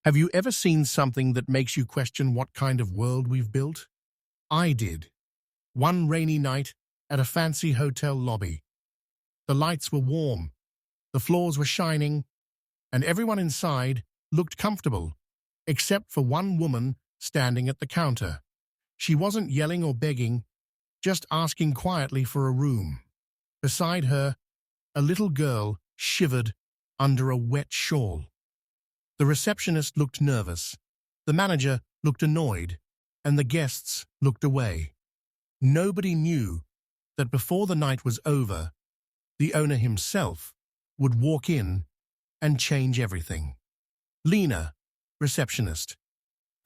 Have you ever seen something that makes you question what kind of world we've built? I did. One rainy night at a fancy hotel lobby. The lights were warm, the floors were shining, and everyone inside looked comfortable, except for one woman standing at the counter. She wasn't yelling or begging, just asking quietly for a room. Beside her, a little girl shivered under a wet shawl. The receptionist looked nervous, the manager looked annoyed, and the guests looked away. Nobody knew that before the night was over, the owner himself would walk in and change everything. Lena, receptionist.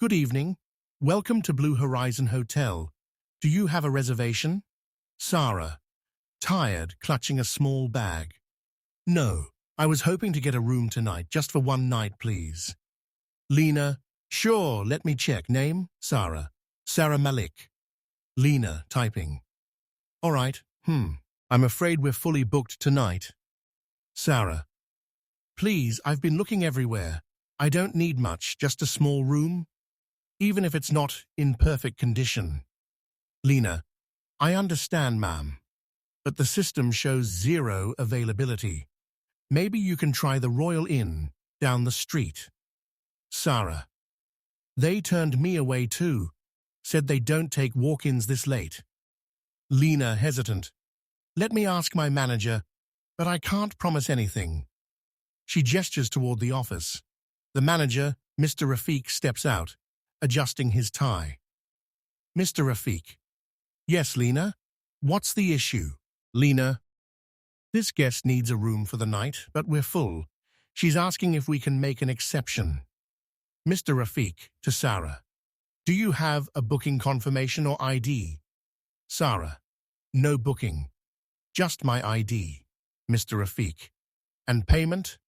Good evening. Welcome to Blue Horizon Hotel. Do you have a reservation? Sarah, tired, clutching a small bag. No, I was hoping to get a room tonight, just for one night, please. Lena, sure, let me check. Name? Sarah. Sarah Malik. Lena, typing. All right, I'm afraid we're fully booked tonight. Sarah. Please, I've been looking everywhere. I don't need much, just a small room, even if it's not in perfect condition. Lena. I understand, ma'am, but the system shows 0 availability. Maybe you can try the Royal Inn down the street. Sarah. They turned me away too, said they don't take walk-ins this late. Lena, hesitant. Let me ask my manager, but I can't promise anything. She gestures toward the office. The manager, Mr. Rafiq, steps out, adjusting his tie. Mr. Rafiq. Yes, Lena? What's the issue? Lena. This guest needs a room for the night, but we're full. She's asking if we can make an exception. Mr. Rafiq, to Sarah. Do you have a booking confirmation or ID? Sarah. No booking. Just my ID. Mr. Rafiq. And payment?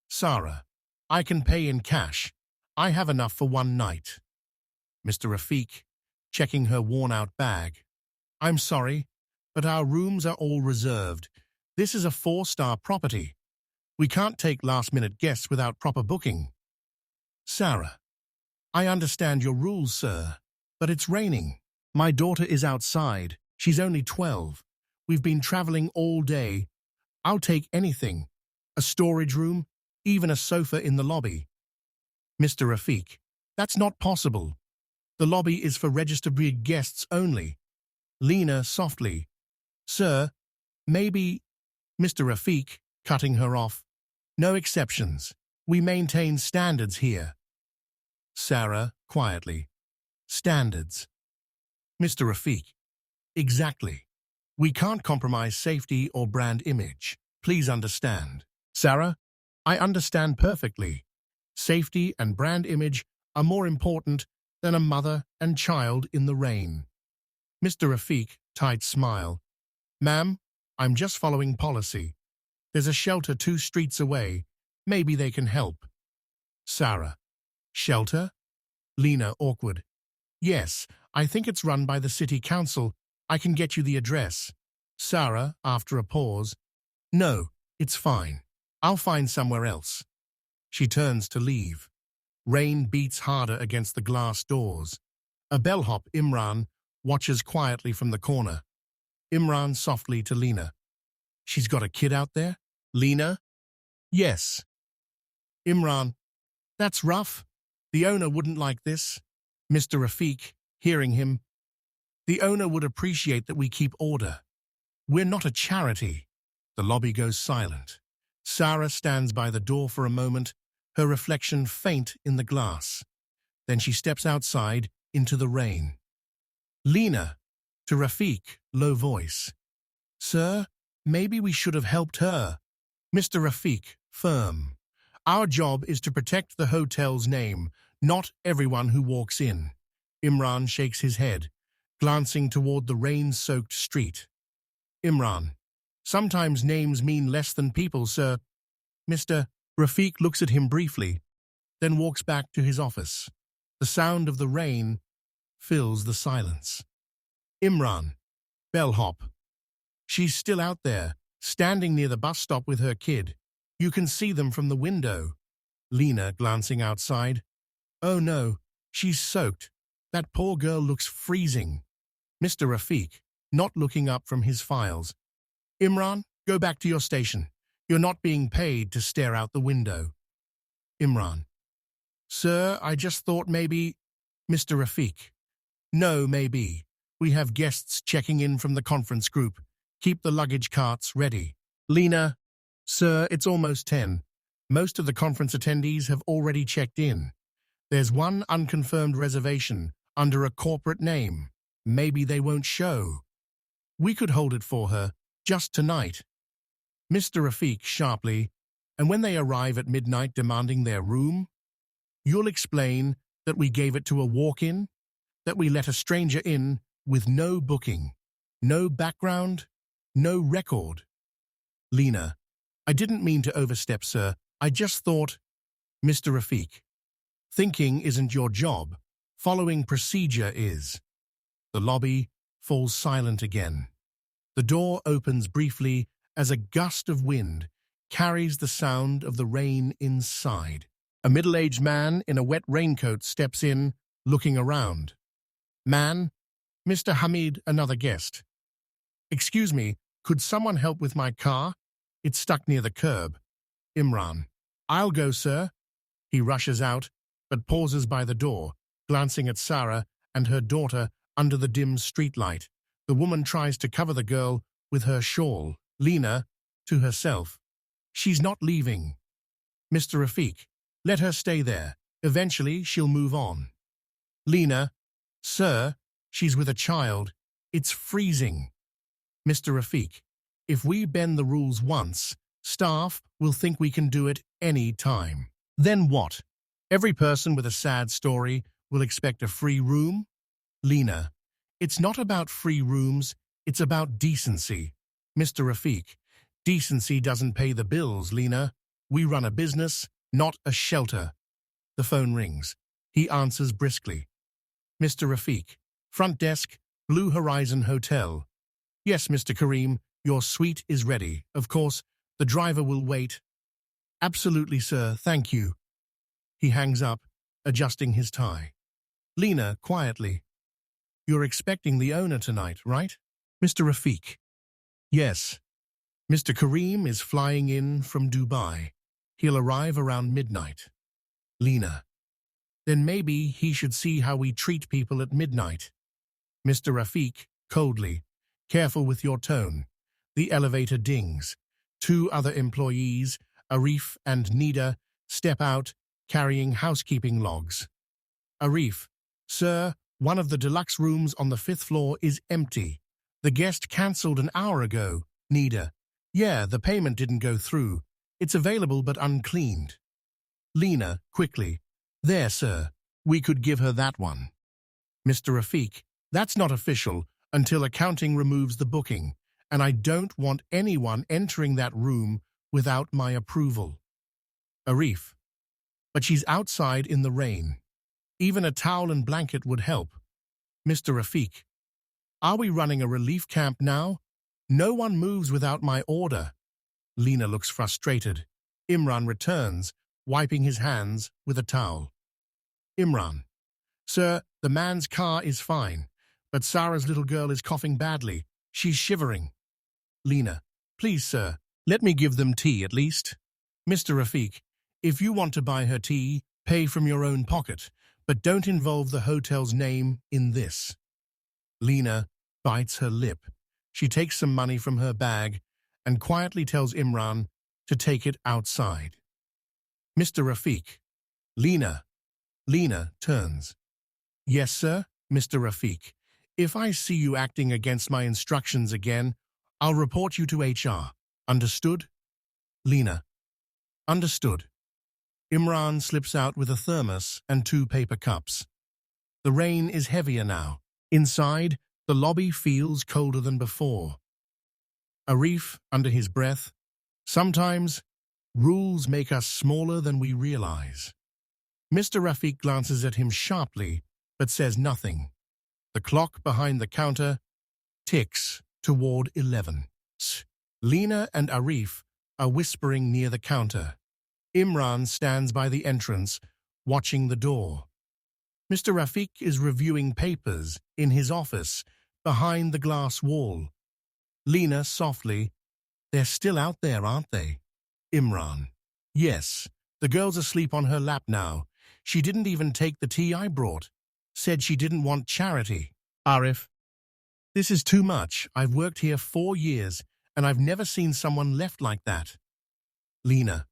Sarah. I can pay in cash. I have enough for one night. Mr. Rafiq, checking her worn-out bag. I'm sorry, but our rooms are all reserved. This is a 4-star property. We can't take last-minute guests without proper booking. Sarah. I understand your rules, sir, but it's raining. My daughter is outside. She's only 12. We've been traveling all day. I'll take anything. A storage room, even a sofa in the lobby. Mr. Rafiq. That's not possible. The lobby is for registered guests only. Lena, softly. Sir, maybe... Mr. Rafiq, cutting her off. No exceptions. We maintain standards here. Sarah, quietly. Standards. Mr. Rafiq. Exactly. We can't compromise safety or brand image. Please understand. Sarah, I understand perfectly. Safety and brand image are more important than a mother and child in the rain. Mr. Rafiq, tight smile. Ma'am, I'm just following policy. There's a shelter 2 streets away. Maybe they can help. Sarah. Shelter? Lena, awkward. Yes, I think it's run by the city council. I can get you the address. Sarah, after a pause. No, it's fine. I'll find somewhere else. She turns to leave. Rain beats harder against the glass doors. A bellhop, Imran, watches quietly from the corner. Imran softly to Lena. She's got a kid out there? Lena? Yes. Imran. That's rough. The owner wouldn't like this. Mr. Rafiq, hearing him. The owner would appreciate that we keep order. We're not a charity. The lobby goes silent. Sarah stands by the door for a moment, her reflection faint in the glass. Then she steps outside into the rain. Lena, to Rafiq, low voice. Sir, maybe we should have helped her. Mr. Rafiq, firm. Our job is to protect the hotel's name, not everyone who walks in. Imran shakes his head, glancing toward the rain-soaked street. Imran. Sometimes names mean less than people, sir. Mr. Rafiq looks at him briefly, then walks back to his office. The sound of the rain fills the silence. Imran. Bellhop. She's still out there, standing near the bus stop with her kid. You can see them from the window. Lena, glancing outside. Oh no, she's soaked. That poor girl looks freezing. Mr. Rafiq, not looking up from his files. Imran, go back to your station. You're not being paid to stare out the window. Imran. Sir, I just thought maybe… Mr. Rafiq. No, maybe. We have guests checking in from the conference group. Keep the luggage carts ready. Lena. Sir, it's almost 10. Most of the conference attendees have already checked in. There's one unconfirmed reservation under a corporate name. Maybe they won't show. We could hold it for her, just tonight. Mr. Rafiq sharply, and when they arrive at midnight demanding their room, you'll explain that we gave it to a walk-in, that we let a stranger in with no booking, no background, no record. Lena, I didn't mean to overstep, sir. I just thought… Mr. Rafiq, thinking isn't your job. Following procedure is. The lobby falls silent again. The door opens briefly as a gust of wind carries the sound of the rain inside. A middle-aged man in a wet raincoat steps in, looking around. Man, Mr. Hamid, another guest. Excuse me, could someone help with my car? It's stuck near the curb. Imran. I'll go, sir. He rushes out, but pauses by the door, glancing at Sarah and her daughter under the dim streetlight. The woman tries to cover the girl with her shawl. Lena, to herself. She's not leaving. Mr. Rafiq, let her stay there. Eventually, she'll move on. Lena, sir, she's with a child. It's freezing. Mr. Rafiq, if we bend the rules once, staff will think we can do it any time. Then what? Every person with a sad story will expect a free room? Lena, it's not about free rooms, it's about decency. Mr. Rafiq, decency doesn't pay the bills, Lena. We run a business, not a shelter. The phone rings. He answers briskly. Mr. Rafiq, front desk, Blue Horizon Hotel. Yes, Mr. Kareem, your suite is ready. Of course, the driver will wait. Absolutely, sir, thank you. He hangs up, adjusting his tie. Lena, quietly. You're expecting the owner tonight, right? Mr. Rafiq. Yes. Mr. Kareem is flying in from Dubai. He'll arrive around midnight. Lena. Then maybe he should see how we treat people at midnight. Mr. Rafiq, coldly. Careful with your tone. The elevator dings. Two other employees, Arif and Nida, step out, carrying housekeeping logs. Arif, sir, one of the deluxe rooms on the 5th floor is empty. The guest cancelled an hour ago. Nida, yeah, the payment didn't go through. It's available but uncleaned. Lena, quickly, there, sir, we could give her that one. Mr. Rafiq, that's not official until accounting removes the booking, and I don't want anyone entering that room without my approval. Arif, but she's outside in the rain. Even a towel and blanket would help. Mr. Rafiq, are we running a relief camp now? No one moves without my order. Lena looks frustrated. Imran returns, wiping his hands with a towel. Imran, sir, the man's car is fine, but Sarah's little girl is coughing badly. She's shivering. Lena, please, sir, let me give them tea at least. Mr. Rafiq, if you want to buy her tea, pay from your own pocket, but don't involve the hotel's name in this. Lena bites her lip. She takes some money from her bag and quietly tells Imran to take it outside. Mr. Rafiq. Lena. Lena turns. Yes, sir, Mr. Rafiq. If I see you acting against my instructions again, I'll report you to HR. Understood? Lena. Understood. Imran slips out with a thermos and 2 paper cups. The rain is heavier now. Inside, the lobby feels colder than before. Arif, under his breath, sometimes rules make us smaller than we realize. Mr. Rafiq glances at him sharply, but says nothing. The clock behind the counter ticks toward 11. Lena and Arif are whispering near the counter. Imran stands by the entrance, watching the door. Mr. Rafiq is reviewing papers in his office behind the glass wall. Lena softly, "They're still out there, aren't they?" Imran, "Yes. The girl's asleep on her lap now. She didn't even take the tea I brought. Said she didn't want charity." Arif, "This is too much. I've worked here 4 years, and I've never seen someone left like that." Lena,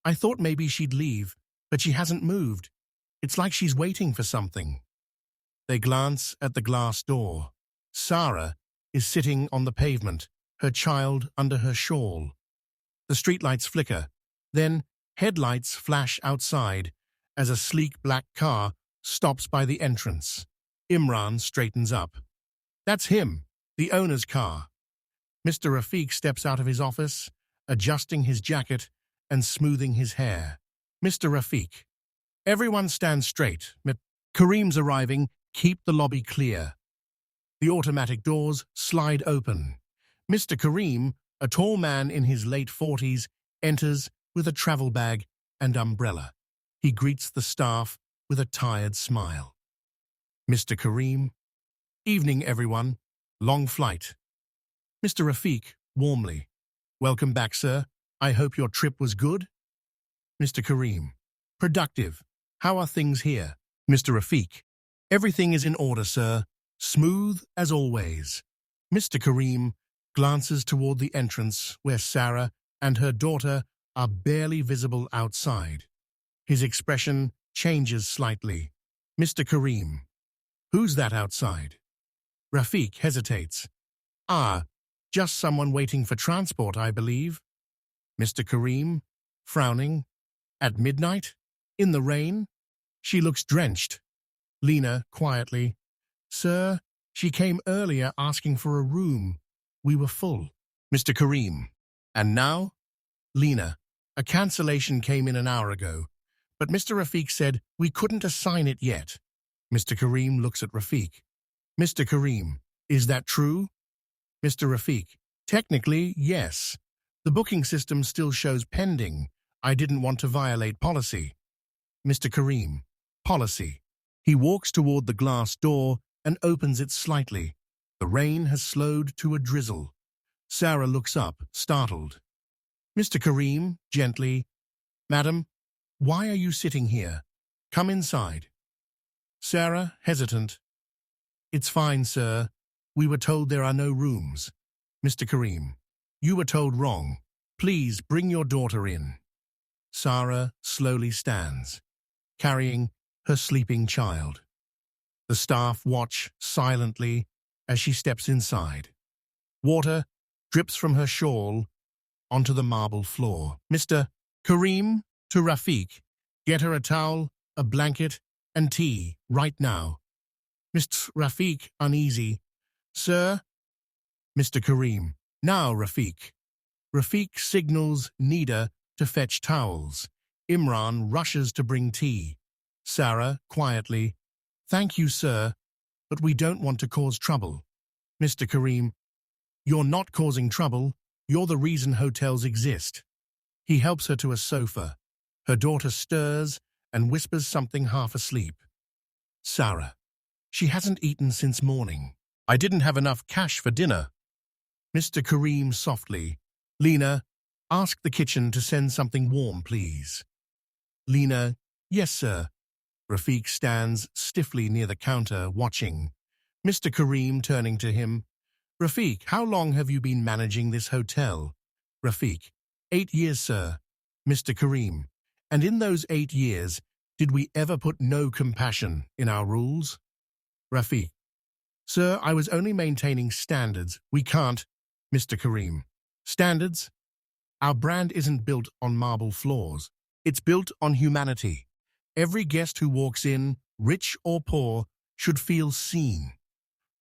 "I thought maybe she'd leave, but she hasn't moved. It's like she's waiting for something." They glance at the glass door. Sarah is sitting on the pavement, her child under her shawl. The streetlights flicker. Then headlights flash outside as a sleek black car stops by the entrance. Imran straightens up. "That's him, the owner's car." Mr. Rafiq steps out of his office, adjusting his jacket and smoothing his hair. Mr. Rafiq, "Everyone stand straight. Kareem's arriving. Keep the lobby clear." The automatic doors slide open. Mr. Kareem, a tall man in his late 40s, enters with a travel bag and umbrella. He greets the staff with a tired smile. Mr. Kareem, "Evening, everyone. Long flight." Mr. Rafiq, warmly, "Welcome back, sir. I hope your trip was good." Mr. Kareem, "Productive. How are things here?" Mr. Rafiq, "Everything is in order, sir. Smooth as always." Mr. Kareem glances toward the entrance where Sarah and her daughter are barely visible outside. His expression changes slightly. Mr. Kareem, "Who's that outside?" Rafiq hesitates. Just someone waiting for transport, I believe." Mr. Kareem, frowning, "At midnight? In the rain?" She looks drenched. Lena, quietly, "Sir, she came earlier asking for a room. We were full." Mr. Kareem, "And now?" Lena, "A cancellation came in an hour ago, but Mr. Rafiq said we couldn't assign it yet." Mr. Kareem looks at Rafiq. Mr. Kareem, "Is that true?" Mr. Rafiq, "Technically, yes. The booking system still shows pending. I didn't want to violate policy." Mr. Kareem, "Policy." He walks toward the glass door and opens it slightly. The rain has slowed to a drizzle. Sarah looks up, startled. Mr. Kareem, gently, "Madam, why are you sitting here? Come inside." Sarah, hesitant, "It's fine, sir. We were told there are no rooms." Mr. Kareem, "You were told wrong. Please bring your daughter in." Sarah slowly stands, carrying her sleeping child. The staff watch silently as she steps inside. Water drips from her shawl onto the marble floor. Mr. Kareem, to Rafiq, "Get her a towel, a blanket, and tea, right now." Mr. Rafiq, uneasy, "Sir?" Mr. Kareem, "Now, Rafiq." Rafiq signals Nida to fetch towels. Imran rushes to bring tea. Sarah, quietly, "Thank you, sir, but we don't want to cause trouble." Mr. Kareem, "You're not causing trouble. You're the reason hotels exist." He helps her to a sofa. Her daughter stirs and whispers something half asleep. Sarah, "She hasn't eaten since morning. I didn't have enough cash for dinner." Mr. Kareem, softly, "Lena, ask the kitchen to send something warm, please." Lena, "Yes, sir." Rafiq stands stiffly near the counter, watching. Mr. Kareem, turning to him, "Rafiq, how long have you been managing this hotel?" Rafiq, 8 years, sir." Mr. Kareem, "And in those 8 years, did we ever put no compassion in our rules?" Rafiq, "Sir, I was only maintaining standards. We can't." Mr. Kareem, "Standards? Our brand isn't built on marble floors. It's built on humanity. Every guest who walks in, rich or poor, should feel seen."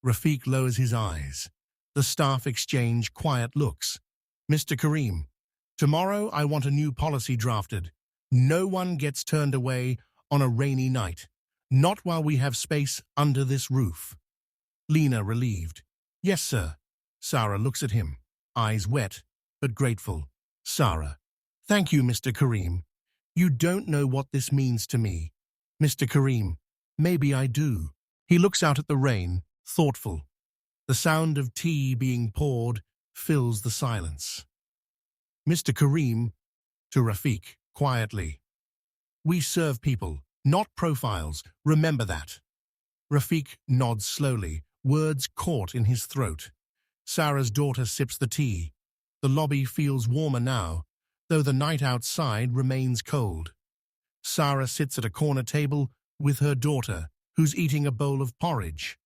Rafiq lowers his eyes. The staff exchange quiet looks. Mr. Kareem, "Tomorrow I want a new policy drafted. No one gets turned away on a rainy night. Not while we have space under this roof." Lena, relieved, "Yes, sir." Sarah looks at him, eyes wet, but grateful. Sarah, "Thank you, Mr. Kareem. You don't know what this means to me." Mr. Kareem, Maybe I do. He looks out at the rain, thoughtful. The sound of tea being poured fills the silence. Mr. Kareem, to Rafiq, quietly. We serve people, not profiles. Remember that. Rafiq nods slowly, words caught in his throat. Sarah's daughter sips the tea. The lobby feels warmer now, though the night outside remains cold. Sarah sits at a corner table with her daughter, who's eating a bowl of porridge.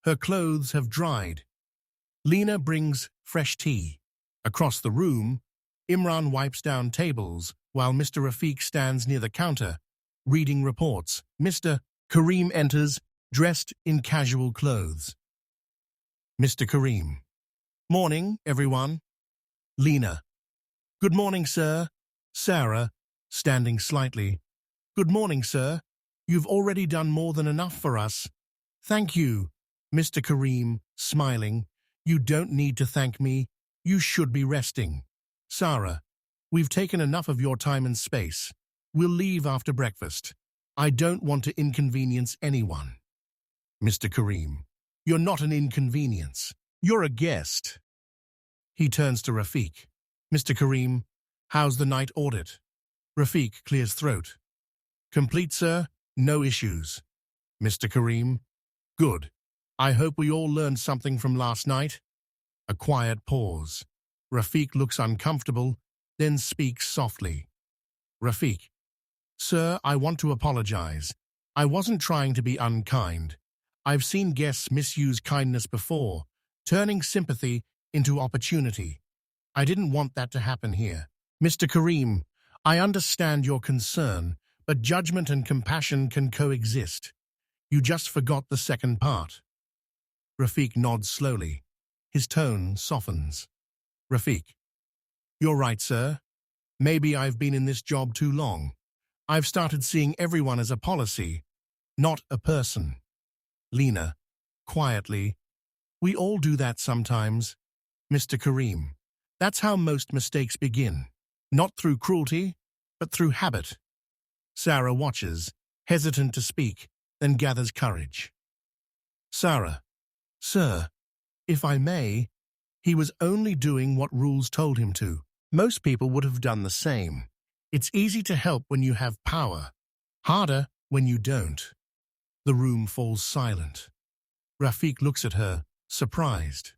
Her clothes have dried. Lena brings fresh tea. Across the room, Imran wipes down tables while Mr. Rafiq stands near the counter, reading reports. Mr. Kareem enters, dressed in casual clothes. Mr. Kareem. Morning, everyone. Lena. Good morning, sir. Sarah, standing slightly. Good morning, sir. You've already done more than enough for us. Thank you. Mr. Kareem, smiling. You don't need to thank me. You should be resting. Sarah, we've taken enough of your time and space. We'll leave after breakfast. I don't want to inconvenience anyone. Mr. Kareem, you're not an inconvenience. You're a guest. He turns to Rafiq. Mr. Kareem, how's the night audit? Rafiq clears throat. Complete, sir. No issues. Mr. Kareem, good. I hope we all learned something from last night. A quiet pause. Rafiq looks uncomfortable, then speaks softly. Rafiq, sir, I want to apologize. I wasn't trying to be unkind. I've seen guests misuse kindness before, turning sympathy into opportunity. I didn't want that to happen here. Mr. Kareem, I understand your concern, but judgment and compassion can coexist. You just forgot the second part. Rafiq nods slowly. His tone softens. Rafiq, you're right, sir. Maybe I've been in this job too long. I've started seeing everyone as a policy, not a person. Lena, quietly, we all do that sometimes. Mr. Kareem, that's how most mistakes begin. Not through cruelty, but through habit. Sarah watches, hesitant to speak, then gathers courage. Sarah, sir, if I may, he was only doing what rules told him to. Most people would have done the same. It's easy to help when you have power, harder when you don't. The room falls silent. Rafiq looks at her, surprised.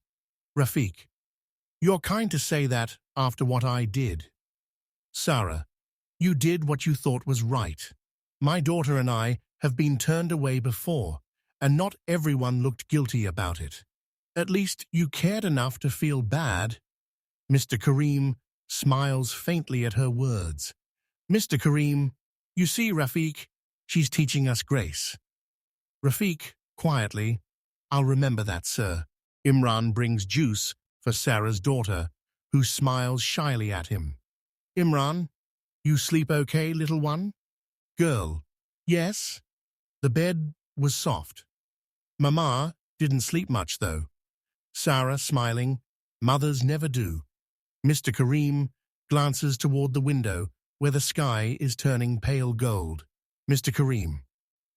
Rafiq, you're kind to say that after what I did. Sarah, you did what you thought was right. My daughter and I have been turned away before, and not everyone looked guilty about it. At least you cared enough to feel bad. Mr. Kareem smiles faintly at her words. Mr. Kareem, you see, Rafiq, she's teaching us grace. Rafiq, quietly, I'll remember that, sir. Imran brings juice for Sarah's daughter, who smiles shyly at him. Imran, you sleep okay, little one? Girl, yes. The bed was soft. Mama didn't sleep much, though. Sarah, smiling, mothers never do. Mr. Kareem glances toward the window, where the sky is turning pale gold. Mr. Kareem,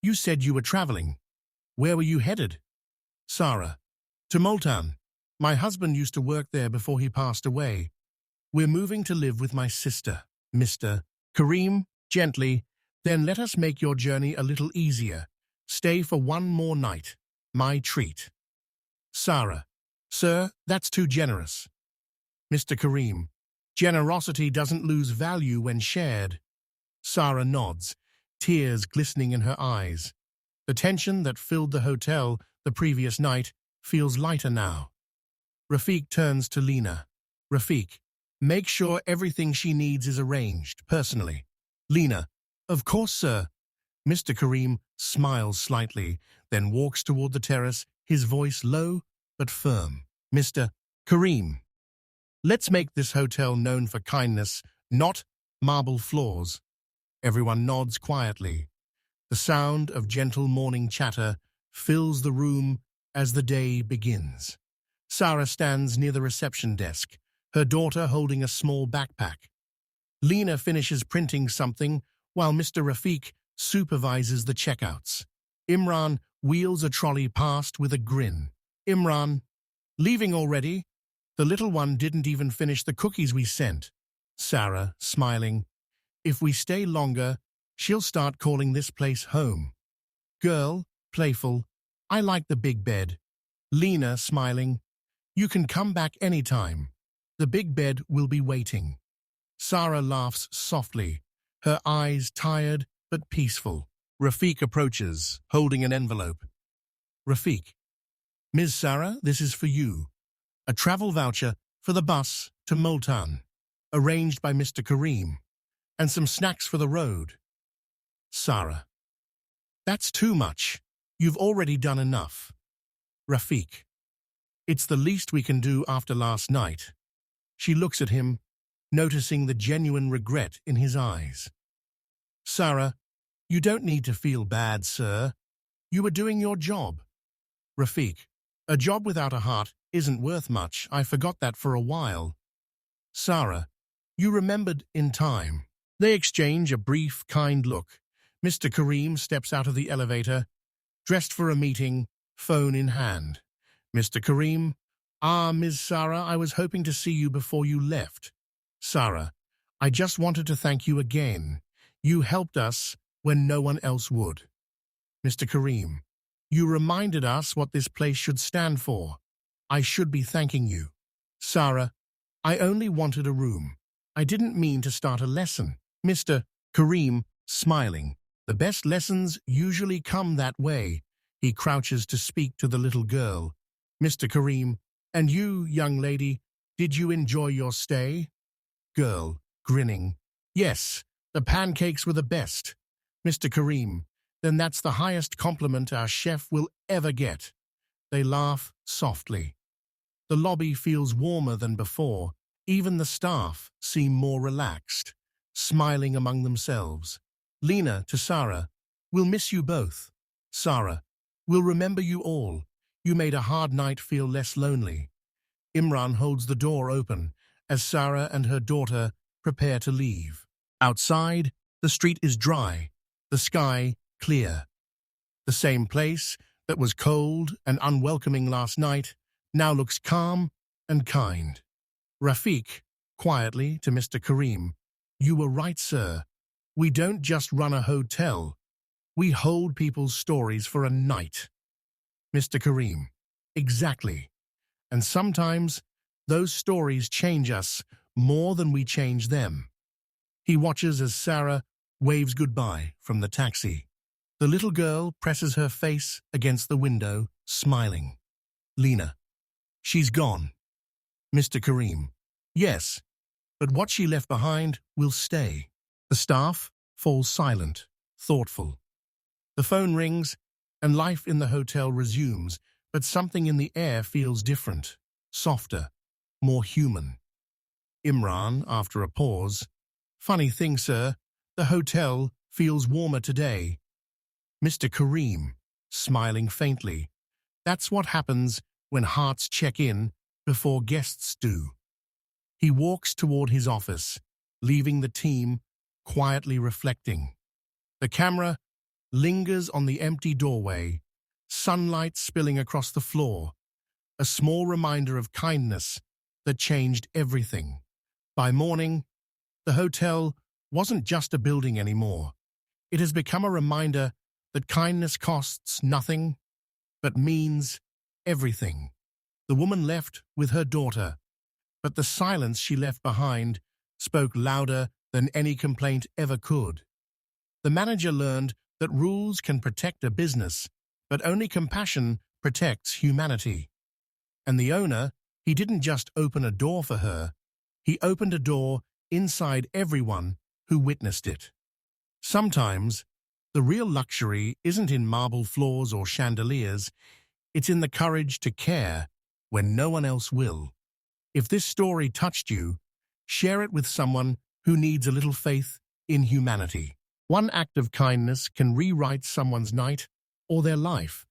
you said you were traveling. Where were you headed? Sarah, to Multan. My husband used to work there before he passed away. We're moving to live with my sister. Mr. Kareem, gently, then let us make your journey a little easier. Stay for one more night. My treat. Sarah, sir, that's too generous. Mr. Kareem, generosity doesn't lose value when shared. Sarah nods, tears glistening in her eyes. The tension that filled the hotel the previous night feels lighter now. Rafiq turns to Lena. Rafiq, make sure everything she needs is arranged, personally. Lena, of course, sir. Mr. Kareem smiles slightly, then walks toward the terrace, his voice low but firm. Mr. Kareem, let's make this hotel known for kindness, not marble floors. Everyone nods quietly. The sound of gentle morning chatter fills the room as the day begins. Sarah stands near the reception desk, her daughter holding a small backpack. Lena finishes printing something while Mr. Rafiq supervises the checkouts. Imran wheels a trolley past with a grin. Imran, leaving already? The little one didn't even finish the cookies we sent. Sarah, smiling. If we stay longer, she'll start calling this place home. Girl, playful. I like the big bed. Lena, smiling. You can come back anytime. The big bed will be waiting. Sarah laughs softly, her eyes tired but peaceful. Rafiq approaches, holding an envelope. Rafiq. Ms. Sarah, this is for you. A travel voucher for the bus to Multan, arranged by Mr. Kareem, and some snacks for the road. Sarah. That's too much. You've already done enough. Rafiq. It's the least we can do after last night. She looks at him, noticing the genuine regret in his eyes. Sarah, you don't need to feel bad, sir. You were doing your job. Rafiq. A job without a heart isn't worth much. I forgot that for a while. Sarah. You remembered in time. They exchange a brief, kind look. Mr. Kareem steps out of the elevator, dressed for a meeting, phone in hand. Mr. Kareem. Ms. Sarah, I was hoping to see you before you left. Sarah. I just wanted to thank you again. You helped us when no one else would. Mr. Kareem. You reminded us what this place should stand for. I should be thanking you. Sarah. I only wanted a room. I didn't mean to start a lesson. Mr. Kareem, smiling. The best lessons usually come that way. He crouches to speak to the little girl. Mr. Kareem. And you, young lady, did you enjoy your stay? Girl, grinning. Yes, the pancakes were the best. Mr. Kareem. Then that's the highest compliment our chef will ever get. They laugh softly. The lobby feels warmer than before. Even the staff seem more relaxed, smiling among themselves. Lena to Sarah. We'll miss you both. Sarah. We'll remember you all. You made a hard night feel less lonely. Imran holds the door open as Sarah and her daughter prepare to leave. Outside, the street is dry, the sky clear. The same place that was cold and unwelcoming last night now looks calm and kind. Rafiq, quietly to Mr. Kareem. You were right, sir. We don't just run a hotel. We hold people's stories for a night. Mr. Kareem. Exactly. And sometimes those stories change us more than we change them. He watches as Sarah waves goodbye from the taxi. The little girl presses her face against the window, smiling. Lena. She's gone. Mr. Kareem. Yes, but what she left behind will stay. The staff falls silent, thoughtful. The phone rings, and life in the hotel resumes, but something in the air feels different, softer, more human. Imran, after a pause. Funny thing, sir, the hotel feels warmer today. Mr. Kareem, smiling faintly. That's what happens when hearts check in before guests do. He walks toward his office, leaving the team quietly reflecting. The camera lingers on the empty doorway, sunlight spilling across the floor, a small reminder of kindness that changed everything. By morning, the hotel wasn't just a building anymore. It has become a reminder that kindness costs nothing, but means everything. The woman left with her daughter, but the silence she left behind spoke louder than any complaint ever could. The manager learned that rules can protect a business, but only compassion protects humanity. And the owner, he didn't just open a door for her, he opened a door inside everyone who witnessed it. Sometimes, the real luxury isn't in marble floors or chandeliers, it's in the courage to care when no one else will. If this story touched you, share it with someone who needs a little faith in humanity. One act of kindness can rewrite someone's night or their life.